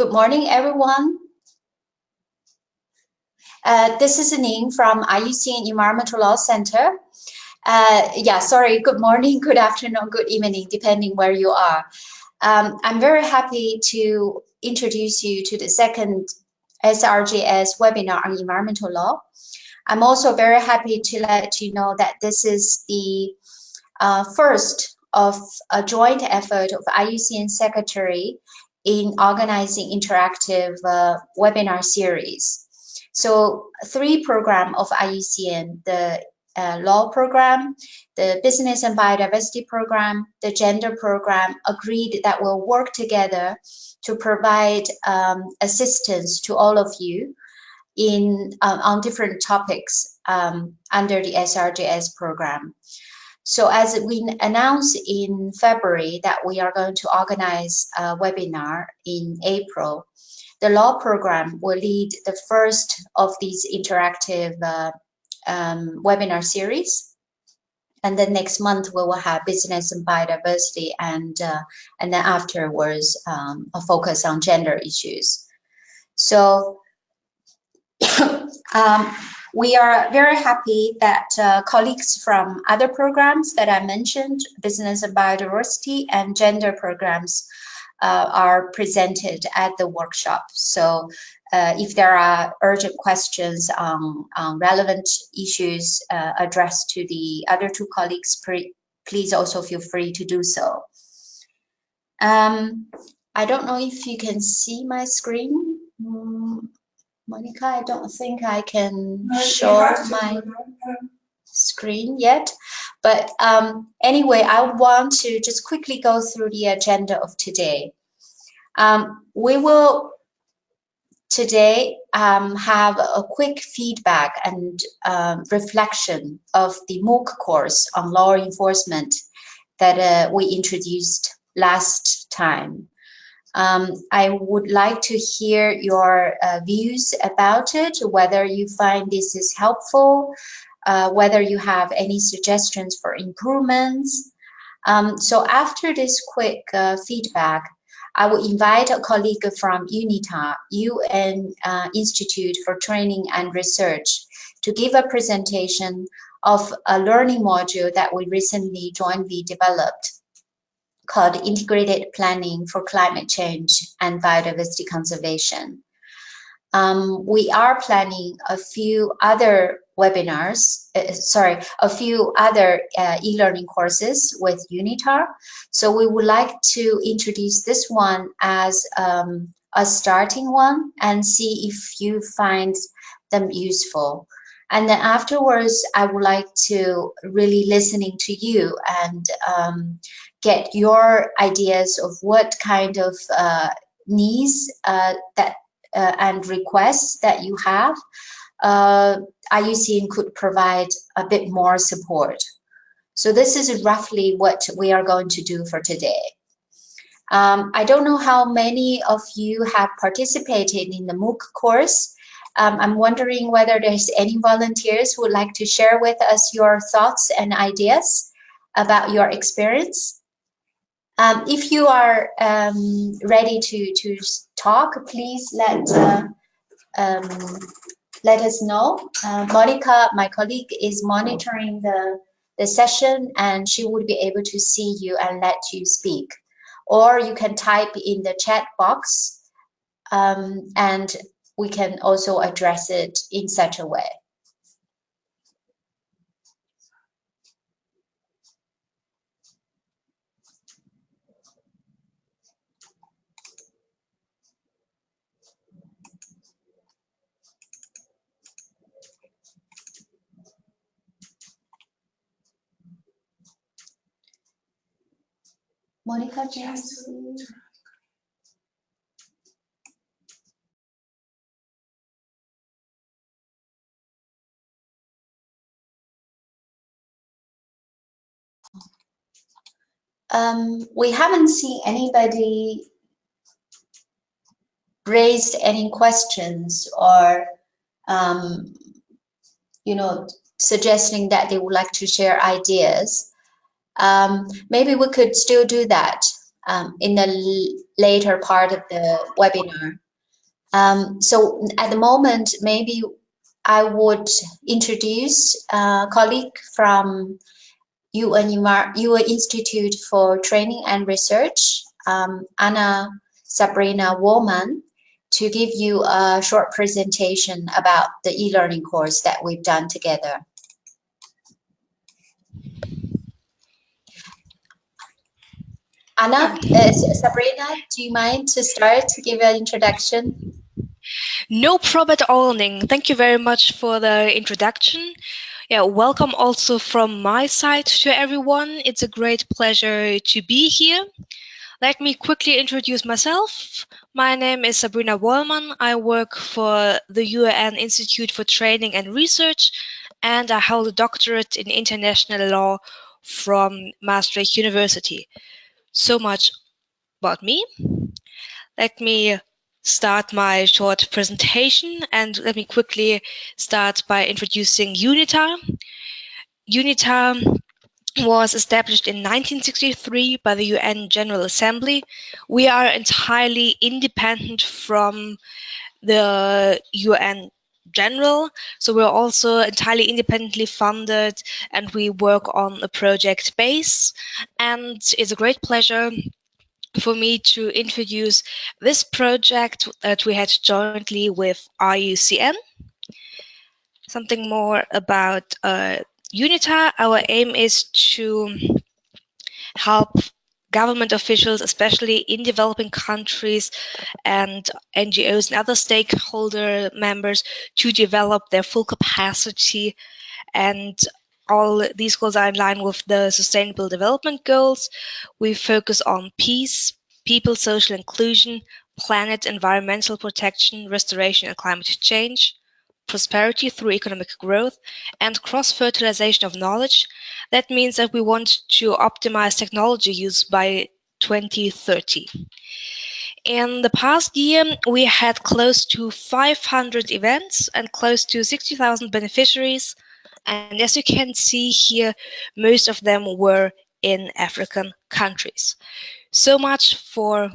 Good morning, everyone. This is Ning from IUCN Environmental Law Center. Sorry, good morning, good afternoon, good evening, depending where you are. I'm very happy to introduce you to the second SRJS webinar on environmental law. I'm also very happy to let you know that this is the first of a joint effort of IUCN Secretary in organizing interactive webinar series. So 3 programs of IUCN, the law program, the business and biodiversity program, the gender program, agreed that we'll work together to provide assistance to all of you in on different topics under the SRJS program. So as we announced in February that we are going to organize a webinar in April, the law program will lead the first of these interactive webinar series. And then next month we will have business and biodiversity, and then afterwards a focus on gender issues. So we are very happy that colleagues from other programs that I mentioned, business and biodiversity and gender programs, are presented at the workshop. So if there are urgent questions on relevant issues addressed to the other 2 colleagues, please also feel free to do so. I don't know if you can see my screen. Monica, I don't think I can show my screen yet. But anyway, I want to just quickly go through the agenda of today. We will today have a quick feedback and reflection of the MOOC course on law enforcement that we introduced last time. I would like to hear your views about it, whether you find this is helpful, whether you have any suggestions for improvements. So after this quick feedback, I will invite a colleague from UNITA, UN Institute for Training and Research, to give a presentation of a learning module that we recently jointly developed, called Integrated Planning for Climate Change and Biodiversity Conservation. We are planning a few other webinars, a few other e-learning courses with UNITAR. So we would like to introduce this one as a starting one and see if you find them useful. And then afterwards, I would like to really listening to you and get your ideas of what kind of needs and requests that you have. IUCN could provide a bit more support. So this is roughly what we are going to do for today. I don't know how many of you have participated in the MOOC course. I'm wondering whether there's any volunteers who would like to share with us your thoughts and ideas about your experience. If you are ready to talk, please let us know. Monica, my colleague, is monitoring the session, and she would be able to see you and let you speak. Or you can type in the chat box, and we can also address it in such a way. Monica, yes. We haven't seen anybody raised any questions or, you know, suggesting that they would like to share ideas. Maybe we could still do that. in the later part of the webinar. So at the moment, maybe I would introduce a colleague from UN Institute for Training and Research, Anna Sabrina Woolman, to give you a short presentation about the e-learning course that we've done together. Anna, Sabrina, do you mind to start to give an introduction? No problem at all, Ning. Thank you very much for the introduction. Yeah, welcome also from my side to everyone. It's a great pleasure to be here. Let me quickly introduce myself. My name is Sabrina Wollmann. I work for the UN Institute for Training and Research, and I hold a doctorate in international law from Maastricht University. So much about me. Let me start my short presentation, and let me quickly start by introducing UNITA. UNITA was established in 1963 by the UN General Assembly. We are entirely independent from the UN General, so we're also entirely independently funded, and we work on a project base. And it's a great pleasure for me to introduce this project that we had jointly with IUCN. Something more about UNITA. Our aim is to help government officials, especially in developing countries, and NGOs and other stakeholder members to develop their full capacity. And all these goals are in line with the Sustainable Development Goals. We focus on peace, people, social inclusion, planet, environmental protection, restoration and climate change, prosperity through economic growth, and cross-fertilization of knowledge. That means that we want to optimize technology use by 2030. In the past year, we had close to 500 events and close to 60,000 beneficiaries. And as you can see here, most of them were in African countries. So much for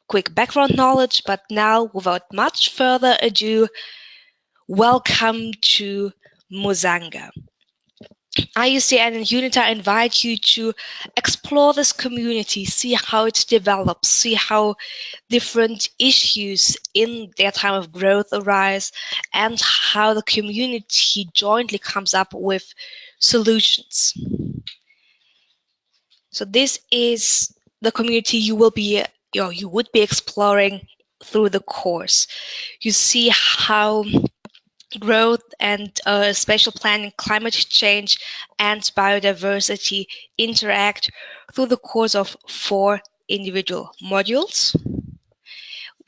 quick background knowledge, but now, without much further ado, welcome to Muzanga. IUCN and UNITA invite you to explore this community, see how it develops, see how different issues in their time of growth arise, and how the community jointly comes up with solutions. So this is the community you would be exploring through the course. You see how growth and spatial planning, climate change, and biodiversity interact through the course of 4 individual modules.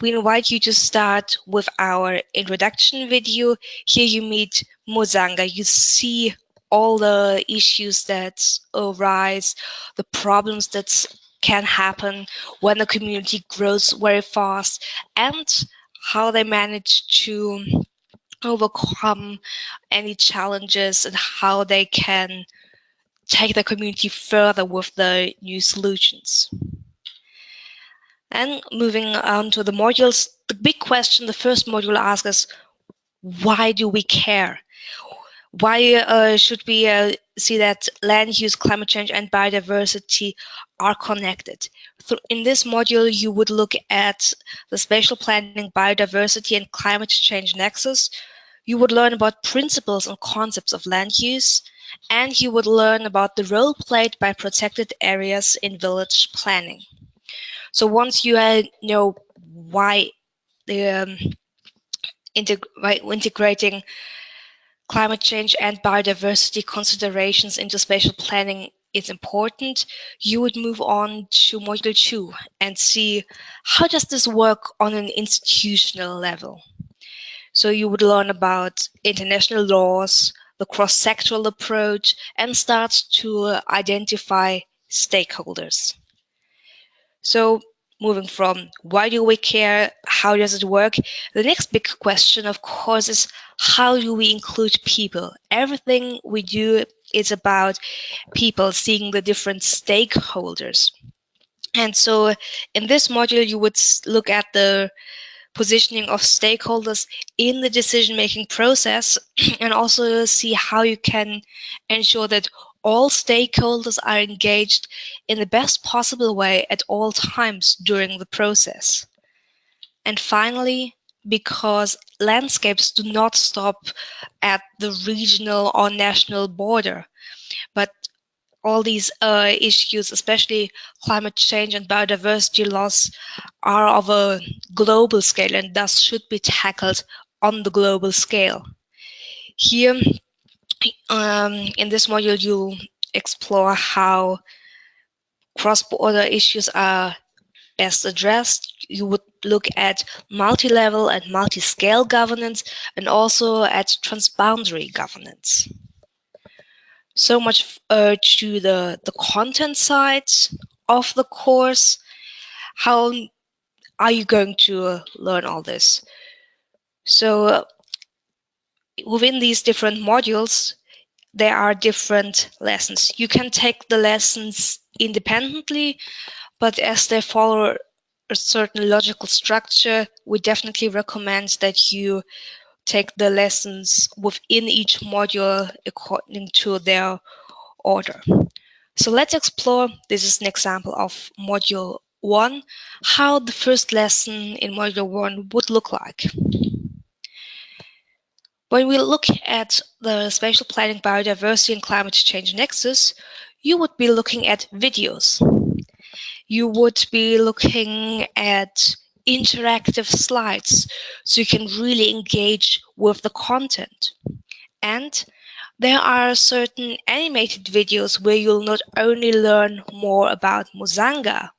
We invite you to start with our introduction video. Here you meet Muzanga. You see all the issues that arise, the problems that can happen when a community grows very fast, and how they manage to overcome any challenges and how they can take the community further with the new solutions. And moving on to the modules, the big question the first module asks us, why do we care? Why should we see that land use, climate change, and biodiversity are connected? In this module, you would look at the spatial planning, biodiversity, and climate change nexus. You would learn about principles and concepts of land use, and you would learn about the role played by protected areas in village planning. So once you know why the integrating climate change and biodiversity considerations into spatial planning is important, you would move on to module 2 and see how does this work on an institutional level. So you would learn about international laws, the cross-sectoral approach, and start to identify stakeholders. So moving from why do we care, how does it work? The next big question, of course, is how do we include people? Everything we do is about people, seeing the different stakeholders. And so in this module, you would look at the positioning of stakeholders in the decision-making process and also see how you can ensure that all stakeholders are engaged in the best possible way at all times during the process. And finally, because landscapes do not stop at the regional or national border, but all these issues, especially climate change and biodiversity loss, are of a global scale and thus should be tackled on the global scale. Here, in this module, you'll explore how cross-border issues are best addressed. You would look at multi-level and multi-scale governance and also at transboundary governance. So much to the content side of the course. How are you going to learn all this? So within these different modules, there are different lessons. You can take the lessons independently, but as they follow a certain logical structure, we definitely recommend that you take the lessons within each module according to their order. So let's explore, this is an example of module 1, how the first lesson in module 1 would look like. When we look at the spatial planning, biodiversity and climate change nexus, you would be looking at videos. You would be looking at interactive slides so you can really engage with the content. And there are certain animated videos where you'll not only learn more about Mozanga,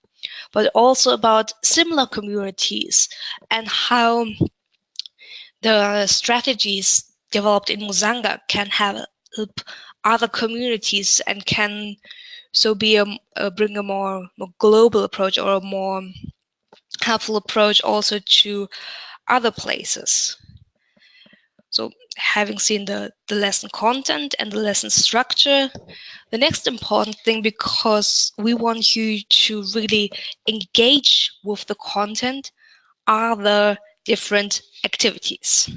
but also about similar communities and how the strategies developed in Mozanga can help other communities and can so bring a more global approach or a more helpful approach also to other places. So having seen the lesson content and the lesson structure, the next important thing, because we want you to really engage with the content, are the different activities,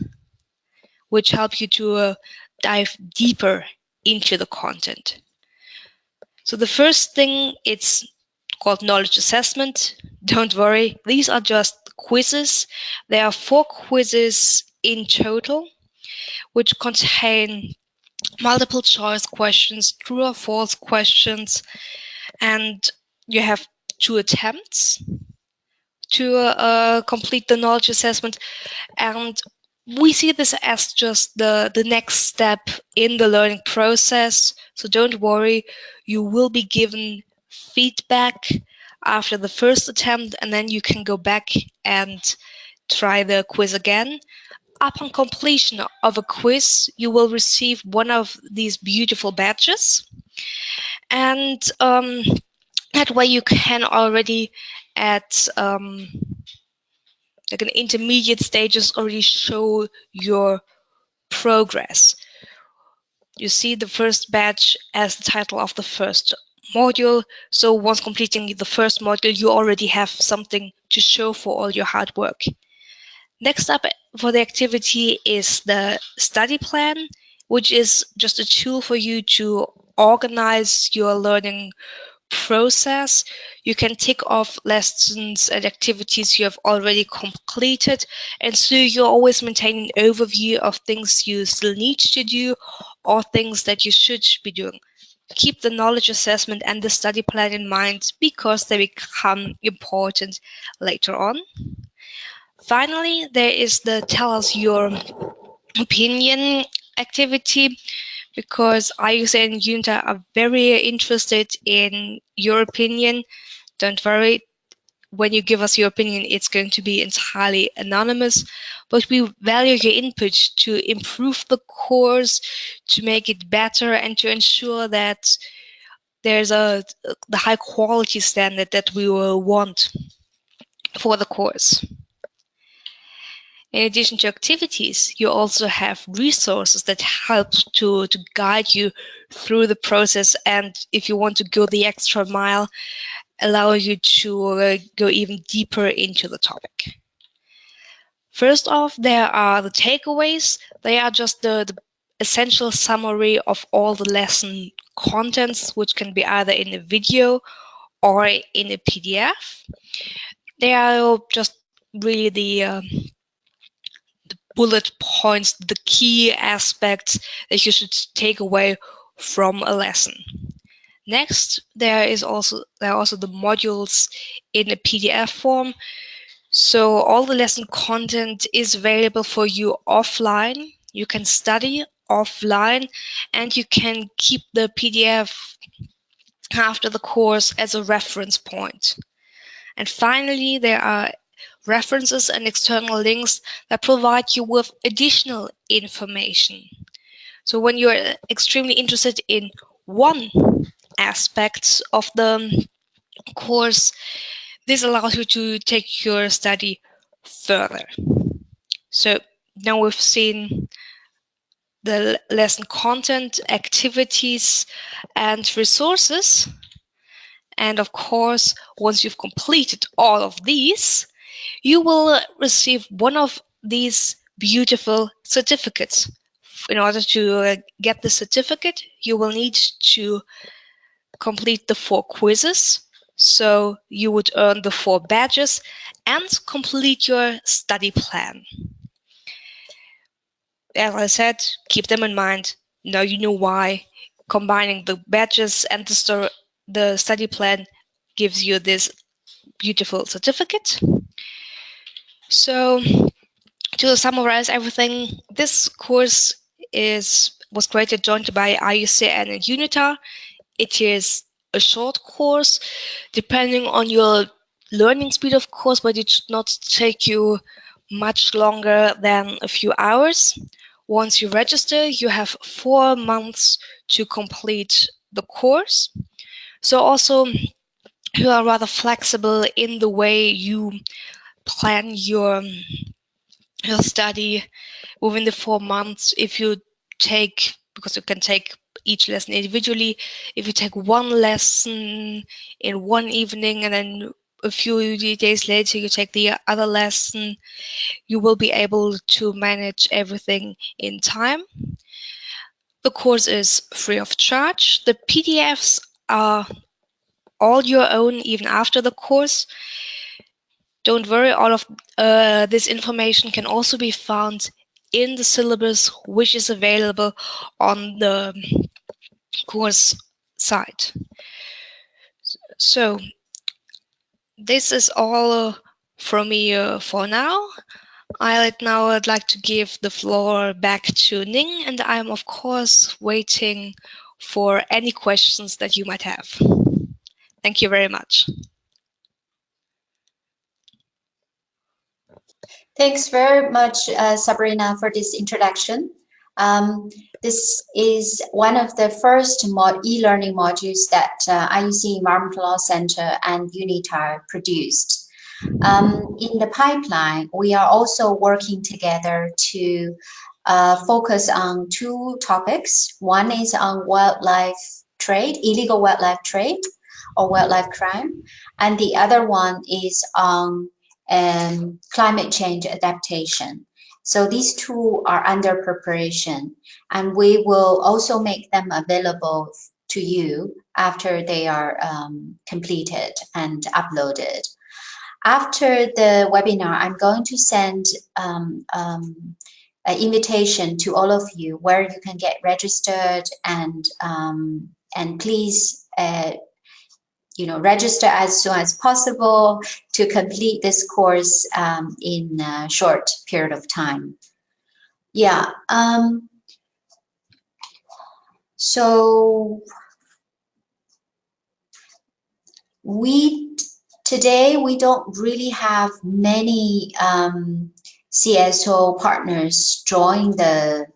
which help you to dive deeper into the content. So the first thing, it's called knowledge assessment. Don't worry, these are just quizzes. There are 4 quizzes in total, which contain multiple choice questions, true or false questions, and you have 2 attempts to complete the knowledge assessment. And we see this as just the next step in the learning process. So don't worry, you will be given feedback after the first attempt, and then you can go back and try the quiz again. Upon completion of a quiz, you will receive one of these beautiful badges. And that way you can already at like an intermediate stages already show your progress. You see the first badge as the title of the first module. So once completing the first module, you already have something to show for all your hard work. Next up for the activity is the study plan, which is just a tool for you to organize your learning process. You can tick off lessons and activities you have already completed, and so you always maintain an overview of things you still need to do or things that you should be doing. Keep the knowledge assessment and the study plan in mind because they become important later on. Finally, there is the tell us your opinion activity, because Ayusa and Junta are very interested in your opinion. Don't worry, when you give us your opinion, it's going to be entirely anonymous, but we value your input to improve the course, to make it better, and to ensure that there's the high quality standard that we will want for the course. In addition to activities, you also have resources that help to guide you through the process, and if you want to go the extra mile allow you to go even deeper into the topic. First off, there are the takeaways. They are just the essential summary of all the lesson contents, which can be either in a video or in a PDF. They are just really the bullet points, the key aspects that you should take away from a lesson. Next, there are also the modules in a PDF form. So all the lesson content is available for you offline. You can study offline and you can keep the PDF after the course as a reference point. And finally, there are references and external links that provide you with additional information. So when you're extremely interested in one aspect of the course, this allows you to take your study further. So now we've seen the lesson content, activities, and resources. And of course, once you've completed all of these, you will receive one of these beautiful certificates. In order to get the certificate, you will need to complete the 4 quizzes. So you would earn the 4 badges and complete your study plan. As I said, keep them in mind. Now you know why combining the badges and the study plan gives you this beautiful certificate. So to summarize everything, this course was created jointly by IUCN and UNITAR. It is a short course, depending on your learning speed, of course, but it should not take you much longer than a few hours. Once you register, you have 4 months to complete the course. So also, you are rather flexible in the way you plan your study within the 4 months. If you take, because you can take each lesson individually, if you take one lesson in one evening and then a few days later you take the other lesson, you will be able to manage everything in time. The course is free of charge. The PDFs are all your own even after the course. Don't worry, all of this information can also be found in the syllabus, which is available on the course site. So this is all from me for now. I'd like to give the floor back to Ning, and I'm of course waiting for any questions that you might have. Thank you very much. Thanks very much, Sabrina, for this introduction. This is one of the first e-learning modules that IUC Environmental Law Center and UNITAR produced. In the pipeline, we are also working together to focus on 2 topics. One is on wildlife trade, illegal wildlife trade or wildlife crime, and the other one is on climate change adaptation. So these 2 are under preparation, and we will also make them available to you after they are completed and uploaded. After the webinar, I'm going to send an invitation to all of you where you can get registered, and please register as soon as possible to complete this course in a short period of time. Yeah. So today we don't really have many CSO partners join the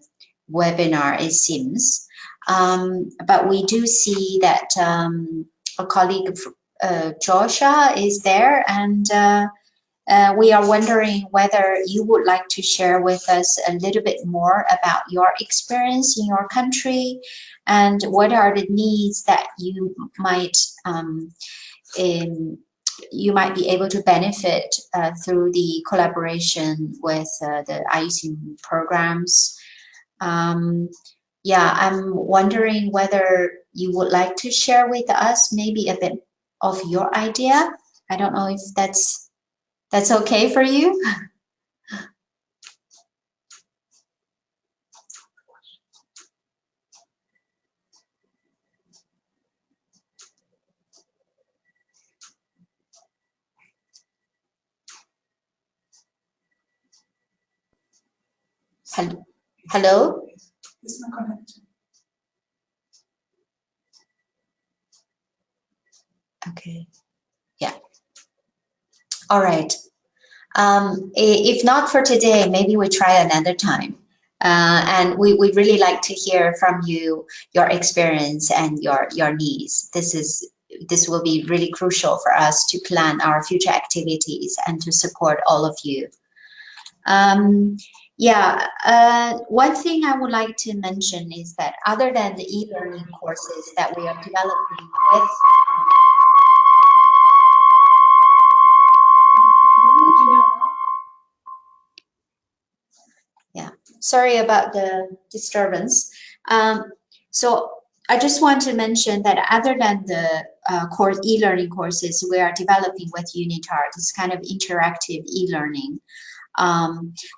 webinar, it seems, but we do see that our colleague Joshua is there, and we are wondering whether you would like to share with us a little bit more about your experience in your country and what are the needs that you might be able to benefit through the collaboration with the IUCN programs. Yeah, I'm wondering whether you would like to share with us maybe a bit of your idea. I don't know if that's okay for you. Hello? Hello? Okay. Yeah. All right. If not for today, maybe we try another time. And we'd really like to hear from you, your experience and your needs. This will be really crucial for us to plan our future activities and to support all of you. One thing I would like to mention is that other than the e-learning courses that we are developing with sorry about the disturbance. So I just want to mention that other than the course e-learning courses we are developing with UNITAR, this kind of interactive e-learning,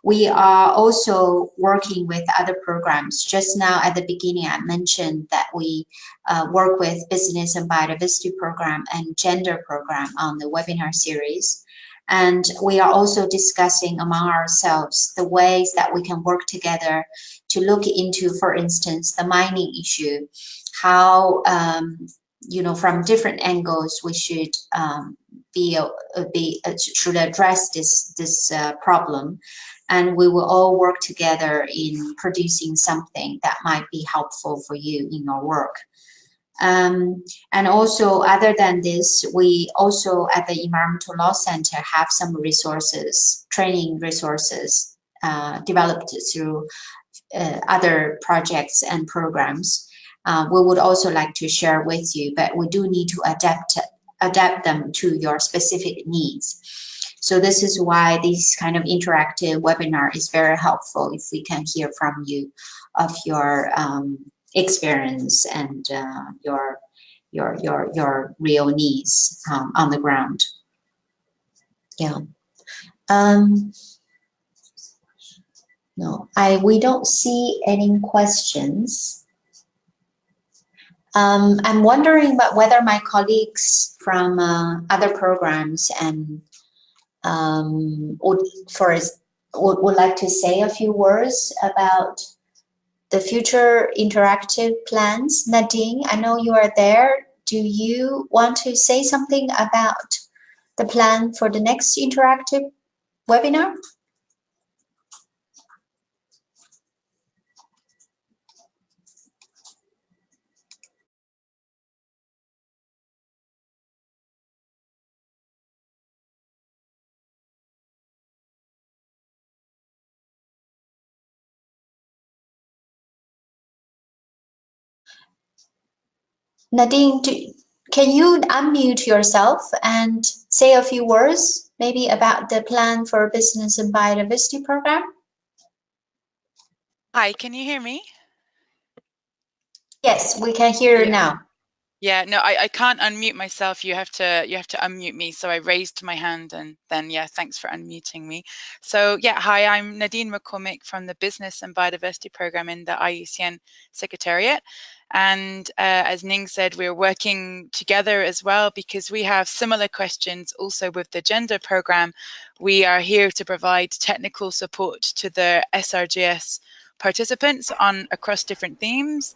we are also working with other programs. Just now at the beginning, I mentioned that we work with Business and Biodiversity Program and Gender Program on the webinar series. And we are also discussing among ourselves the ways that we can work together to look into, for instance, the mining issue, how, from different angles we should should address this problem, and we will all work together in producing something that might be helpful for you in your work. And also, other than this, we also at the Environmental Law Center have some resources, training resources developed through other projects and programs. We would also like to share with you, but we do need to adapt them to your specific needs. So this is why this kind of interactive webinar is very helpful if we can hear from you of your experience and your real needs on the ground. Yeah. No, we don't see any questions. I'm wondering about whether my colleagues from other programs and would like to say a few words about the future interactive plans. Nadine, I know you are there. Do you want to say something about the plan for the next interactive webinar? Nadine, can you unmute yourself and say a few words, maybe about the plan for Business and Biodiversity Program? Hi, can you hear me? Yes, we can hear you now. Yeah, no, I can't unmute myself. You have to unmute me. So I raised my hand, and then thanks for unmuting me. So hi, I'm Nadine McCormick from the Business and Biodiversity Program in the IUCN Secretariat. And as Ning said, we're working together as well because we have similar questions also with the gender program. We are here to provide technical support to the SRJS participants across different themes.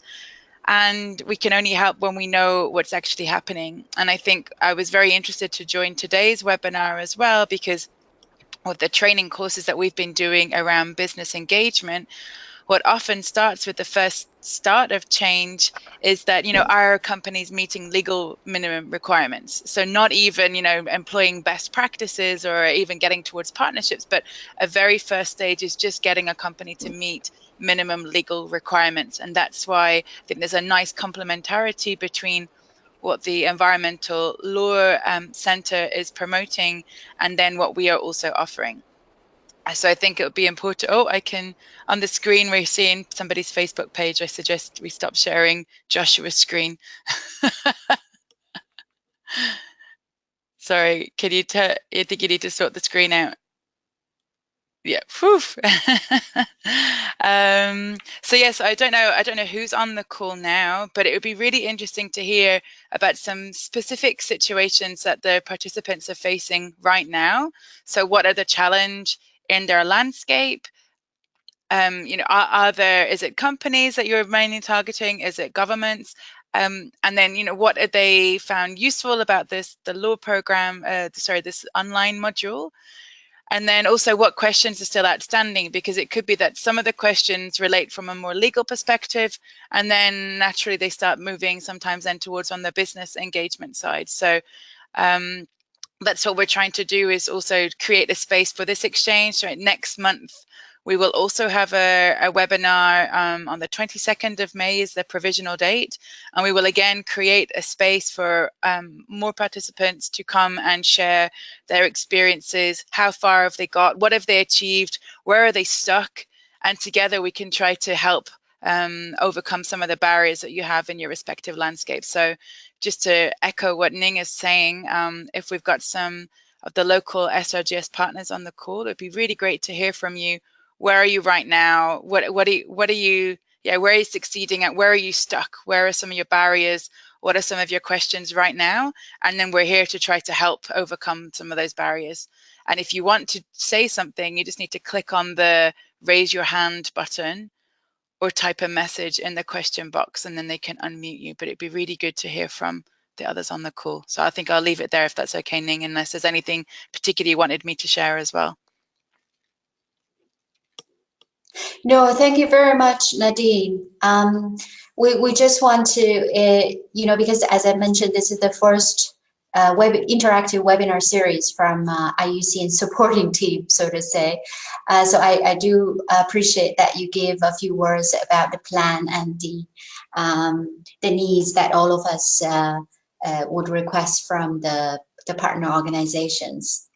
And we can only help when we know what's actually happening. And I think I was very interested to join today's webinar as well, because with the training courses that we've been doing around business engagement, what often starts with the first start of change is that, our companies meeting legal minimum requirements. So not even, employing best practices or even getting towards partnerships, but a very first stage is just getting a company to meet minimum legal requirements. And that's why I think there's a nice complementarity between what the Environmental Law Centre is promoting and then what we are also offering. So I think it would be important. Oh, on the screen, we're seeing somebody's Facebook page. I suggest we stop sharing Joshua's screen. Sorry, I think you need to sort the screen out. Yeah. Whew. So yes, I don't know who's on the call now, but it would be really interesting to hear about some specific situations that the participants are facing right now. So what are the challenge in their landscape? Is it companies that you're mainly targeting? Is it governments? And then, what have they found useful about the law program, this online module? And then also what questions are still outstanding, because it could be that some of the questions relate from a more legal perspective, and then naturally they start moving sometimes then towards on the business engagement side. So that's what we're trying to do, is also create a space for this exchange. So next month, we will also have a webinar on the 22nd of May is the provisional date. And we will again create a space for more participants to come and share their experiences. How far have they got? What have they achieved? Where are they stuck? And together we can try to help overcome some of the barriers that you have in your respective landscapes. So just to echo what Ning is saying, if we've got some of the local SRJS partners on the call, it'd be really great to hear from you. Where are you right now? Where are you succeeding at? Where are you stuck? Where are some of your barriers? What are some of your questions right now? And then we're here to try to help overcome some of those barriers. And if you want to say something, you just need to click on the raise your hand button or type a message in the question box, and then they can unmute you. But it'd be really good to hear from the others on the call. So I think I'll leave it there if that's okay, Ning, unless there's anything particularly you wanted me to share as well. No, thank you very much, Nadine. We just want to, because as I mentioned, this is the first interactive webinar series from IUC and supporting team, so to say. So I do appreciate that you give a few words about the plan and the needs that all of us would request from the partner organizations.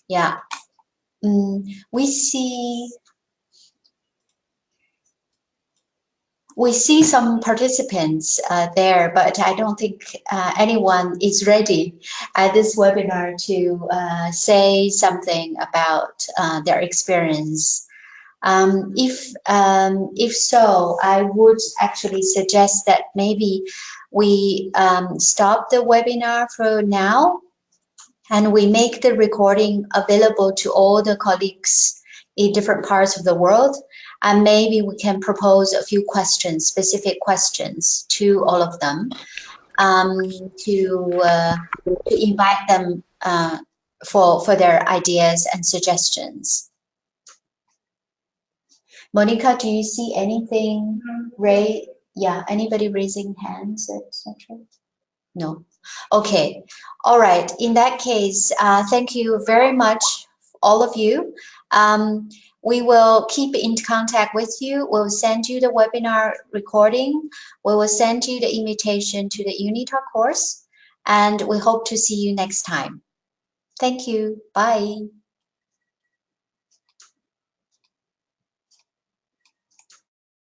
Yeah, we see some participants there, but I don't think anyone is ready at this webinar to say something about their experience. If so, I would actually suggest that maybe we stop the webinar for now, and we make the recording available to all the colleagues in different parts of the world. And maybe we can propose a few questions, specific questions to all of them, to invite them for their ideas and suggestions. Monica, do you see anything? Yeah, anybody raising hands, etc.? No. Okay. All right. In that case, thank you very much, all of you. We will keep in contact with you. We'll send you the webinar recording. We will send you the invitation to the UniTalk course, and we hope to see you next time. Thank you. Bye.